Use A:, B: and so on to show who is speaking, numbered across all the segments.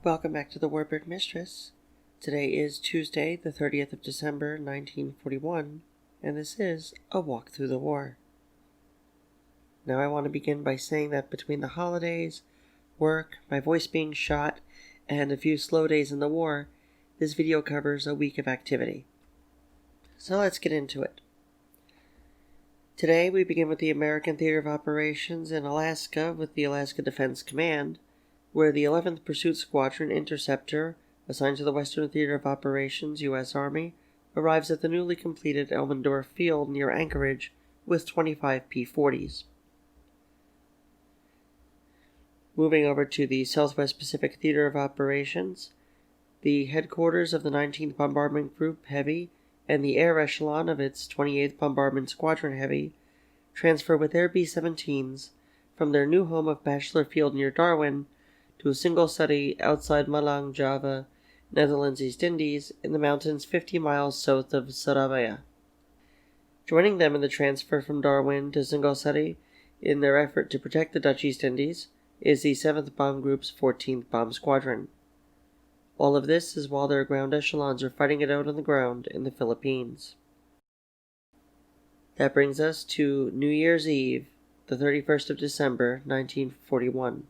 A: Welcome back to the Warbird Mistress. Today is Tuesday, the 30th of December, 1941, and this is A Walk Through the War. Now I want to begin by saying that between the holidays, work, my voice being shot, and a few slow days in the war, this video covers a week of activity. So let's get into it. Today we begin with the American Theater of Operations in Alaska with the Alaska Defense Command, where the 11th Pursuit Squadron Interceptor, assigned to the Western Theater of Operations, U.S. Army, arrives at the newly completed Elmendorf Field near Anchorage with 25 P-40s. Moving over to the Southwest Pacific Theater of Operations, the headquarters of the 19th Bombardment Group Heavy and the air echelon of its 28th Bombardment Squadron Heavy transfer with their B-17s from their new home of Bachelor Field near Darwin to a single study outside Malang, Java, Netherlands East Indies, in the mountains 50 miles south of Surabaya. Joining them in the transfer from Darwin to Singosari in their effort to protect the Dutch East Indies is the 7th Bomb Group's 14th Bomb Squadron. All of this is while their ground echelons are fighting it out on the ground in the Philippines. That brings us to New Year's Eve, the 31st of December, 1941.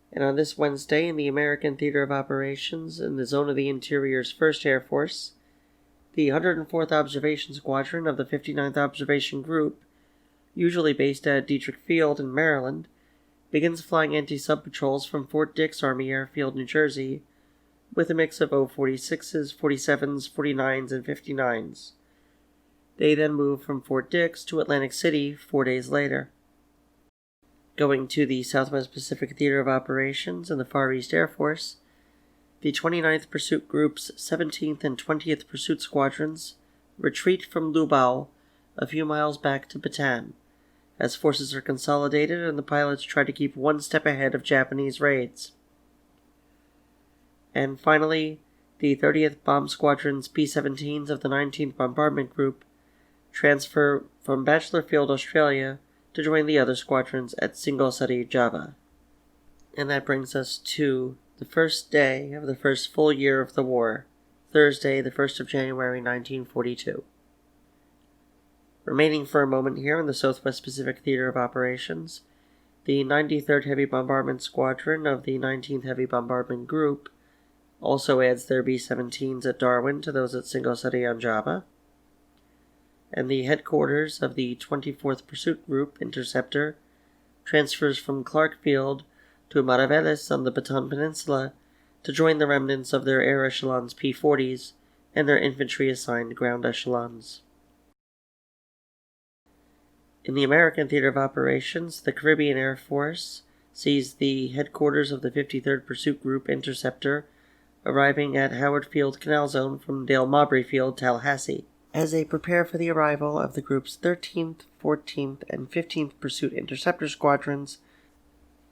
A: And on this Wednesday in the American Theater of Operations in the Zone of the Interior's 1st Air Force, the 104th Observation Squadron of the 59th Observation Group, usually based at Dietrich Field in Maryland, begins flying anti-sub patrols from Fort Dix Army Airfield, New Jersey, with a mix of O-46s, 47s, 49s, and 59s. They then move from Fort Dix to Atlantic City 4 days later. Going to the Southwest Pacific Theater of Operations in the Far East Air Force, the 29th Pursuit Group's 17th and 20th Pursuit Squadrons retreat from Lubao a few miles back to Bataan, as forces are consolidated and the pilots try to keep one step ahead of Japanese raids. And finally, the 30th Bomb Squadron's P-17s of the 19th Bombardment Group transfer from Bachelor Field, Australia, to join the other squadrons at Singosari, Java. And that brings us to the first day of the first full year of the war, Thursday, the 1st of January, 1942. Remaining for a moment here in the Southwest Pacific Theater of Operations, the 93rd Heavy Bombardment Squadron of the 19th Heavy Bombardment Group also adds their B-17s at Darwin to those at Singosari on Java, and the headquarters of the 24th Pursuit Group Interceptor transfers from Clark Field to Mariveles on the Bataan Peninsula to join the remnants of their air echelons P-40s and their infantry-assigned ground echelons. In the American Theater of Operations, the Caribbean Air Force sees the headquarters of the 53rd Pursuit Group Interceptor arriving at Howard Field Canal Zone from Dale Mabry Field, Tallahassee, as they prepare for the arrival of the group's 13th, 14th, and 15th Pursuit Interceptor Squadrons.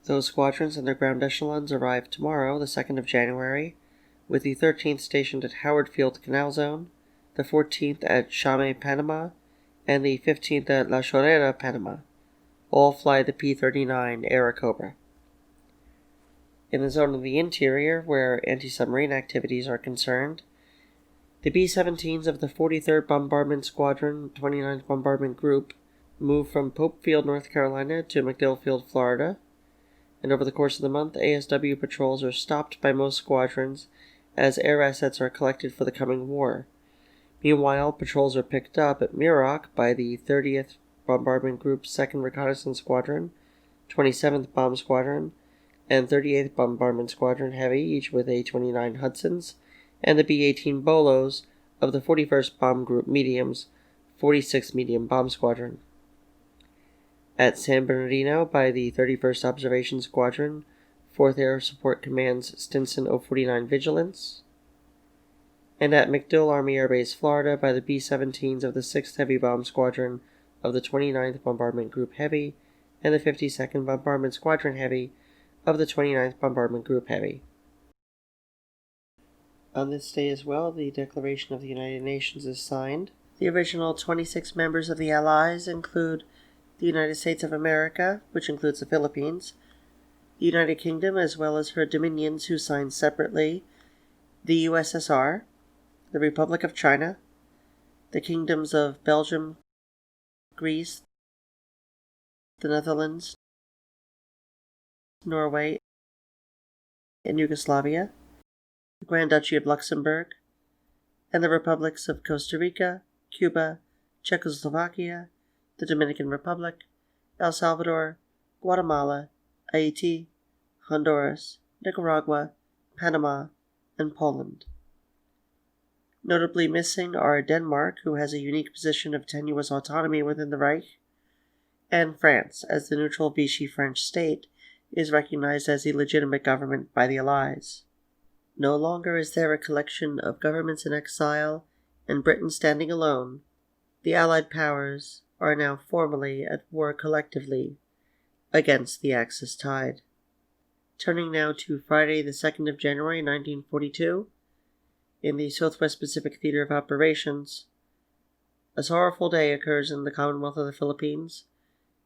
A: Those squadrons and their ground echelons arrive tomorrow, the 2nd of January, with the 13th stationed at Howard Field Canal Zone, the 14th at Chame, Panama, and the 15th at La Chorrera, Panama. All fly the P-39 Airacobra. In the Zone of the Interior, where anti-submarine activities are concerned, the B-17s of the 43rd Bombardment Squadron, 29th Bombardment Group, move from Pope Field, North Carolina to MacDill Field, Florida, and over the course of the month, ASW patrols are stopped by most squadrons as air assets are collected for the coming war. Meanwhile, patrols are picked up at Muroc by the 30th Bombardment Group's 2nd Reconnaissance Squadron, 27th Bomb Squadron, and 38th Bombardment Squadron Heavy, each with A-29 Hudsons, and the B-18 Bolos of the 41st Bomb Group Mediums, 46th Medium Bomb Squadron. At San Bernardino by the 31st Observation Squadron, 4th Air Support Command's Stinson O-49 Vigilance, and at MacDill Army Air Base, Florida by the B-17s of the 6th Heavy Bomb Squadron of the 29th Bombardment Group Heavy and the 52nd Bombardment Squadron Heavy of the 29th Bombardment Group Heavy. On this day as well, the Declaration of the United Nations is signed. The original 26 members of the Allies include the United States of America, which includes the Philippines, the United Kingdom, as well as her dominions who signed separately, the USSR, the Republic of China, the kingdoms of Belgium, Greece, the Netherlands, Norway, and Yugoslavia, the Grand Duchy of Luxembourg, and the republics of Costa Rica, Cuba, Czechoslovakia, the Dominican Republic, El Salvador, Guatemala, Haiti, Honduras, Nicaragua, Panama, and Poland. Notably missing are Denmark, who has a unique position of tenuous autonomy within the Reich, and France, as the neutral Vichy French state is recognized as a legitimate government by the Allies. No longer is there a collection of governments in exile and Britain standing alone. The Allied powers are now formally at war collectively against the Axis tide. Turning now to Friday the 2nd of January 1942, in the Southwest Pacific Theater of Operations, a sorrowful day occurs in the Commonwealth of the Philippines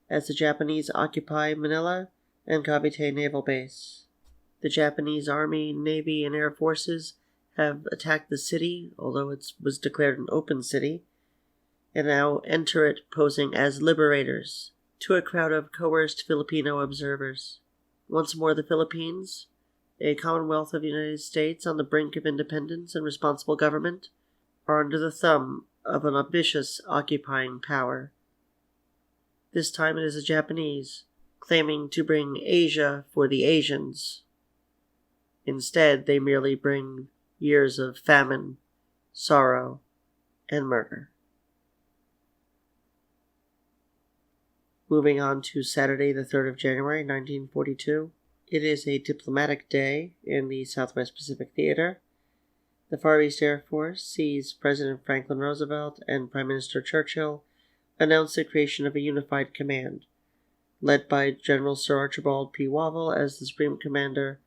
A: as the Japanese occupy Manila and Cavite Naval Base. The Japanese Army, Navy, and Air Forces have attacked the city, although it was declared an open city, and now enter it posing as liberators to a crowd of coerced Filipino observers. Once more the Philippines, a Commonwealth of the United States on the brink of independence and responsible government, are under the thumb of an ambitious occupying power. This time it is the Japanese, claiming to bring Asia for the Asians. Instead, they merely bring years of famine, sorrow, and murder. Moving on to Saturday the 3rd of January 1942, it is a diplomatic day in the Southwest Pacific Theater. The Far East Air Force sees President Franklin Roosevelt and Prime Minister Churchill announce the creation of a unified command, led by General Sir Archibald P. Wavell as the Supreme Commander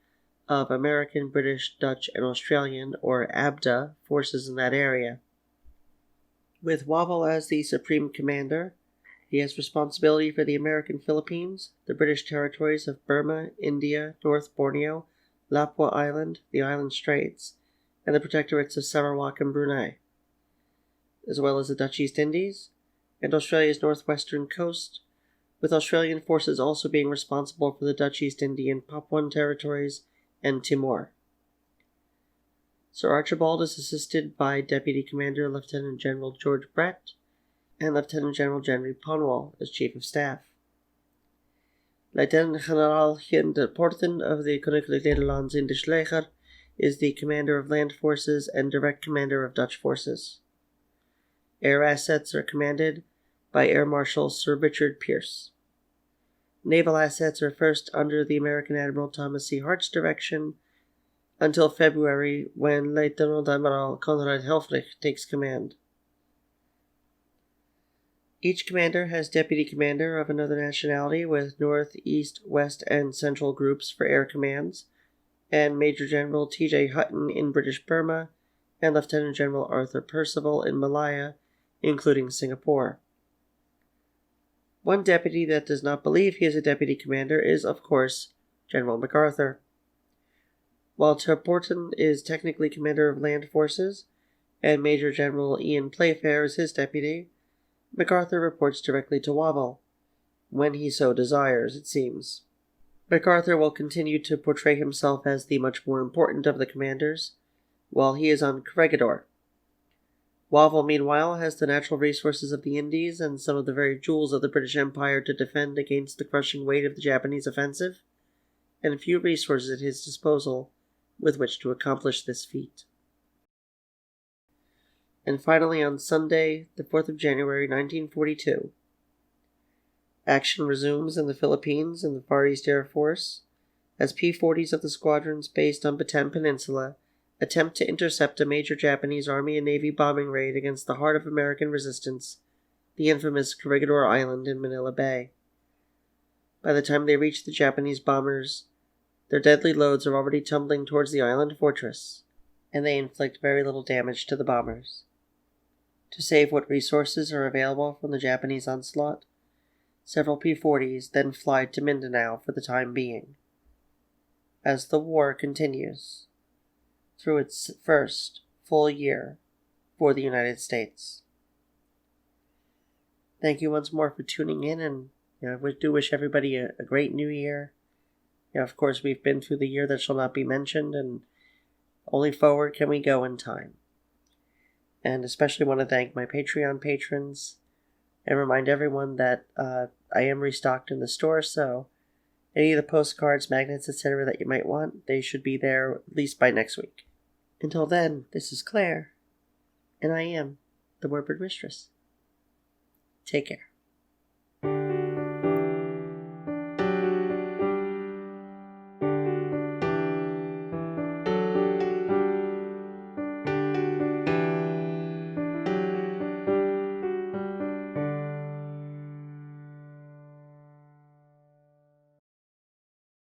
A: of American, British, Dutch, and Australian, or ABDA, forces in that area. With Wavell as the Supreme Commander, he has responsibility for the American Philippines, the British territories of Burma, India, North Borneo, Lapua Island, the Island Straits, and the protectorates of Sarawak and Brunei, as well as the Dutch East Indies and Australia's northwestern coast, with Australian forces also being responsible for the Dutch East Indian Papuan territories and Timor. Sir Archibald is assisted by Deputy Commander Lieutenant General George Brett and Lieutenant General Henry Ponwall as Chief of Staff. Lieutenant General Hein de Porten of the Koninklijk Nederlands Indisch Leger is the Commander of Land Forces and Direct Commander of Dutch Forces. Air assets are commanded by Air Marshal Sir Richard Pearce. Naval assets are first under the American Admiral Thomas C. Hart's direction until February, when Lieutenant Admiral Conrad Helfrich takes command. Each commander has deputy commander of another nationality with North, East, West, and Central groups for air commands, and Major General T.J. Hutton in British Burma, and Lieutenant General Arthur Percival in Malaya, including Singapore. One deputy that does not believe he is a deputy commander is, of course, General MacArthur. While Terporton is technically commander of land forces, and Major General Ian Playfair is his deputy, MacArthur reports directly to Wavell, when he so desires, it seems. MacArthur will continue to portray himself as the much more important of the commanders, while he is on Corregidor. Wavell, meanwhile, has the natural resources of the Indies and some of the very jewels of the British Empire to defend against the crushing weight of the Japanese offensive, and few resources at his disposal with which to accomplish this feat. And finally, on Sunday, the 4th of January, 1942, action resumes in the Philippines and the Far East Air Force as P-40s of the squadrons based on Bataan Peninsula attempt to intercept a major Japanese Army and Navy bombing raid against the heart of American resistance, the infamous Corregidor Island in Manila Bay. By the time they reach the Japanese bombers, their deadly loads are already tumbling towards the island fortress, and they inflict very little damage to the bombers. To save what resources are available from the Japanese onslaught, several P-40s then fly to Mindanao for the time being. as the war continues through its first full year for the United States. Thank you once more for tuning in, and we do wish everybody a great new year. Of course, we've been through the year that shall not be mentioned, and only forward can we go in time. And especially want to thank my Patreon patrons and remind everyone that I am restocked in the store, so any of the postcards, magnets, etc. that you might want, they should be there at least by next week. Until then, this is Claire, and I am the Warbird Mistress. Take care.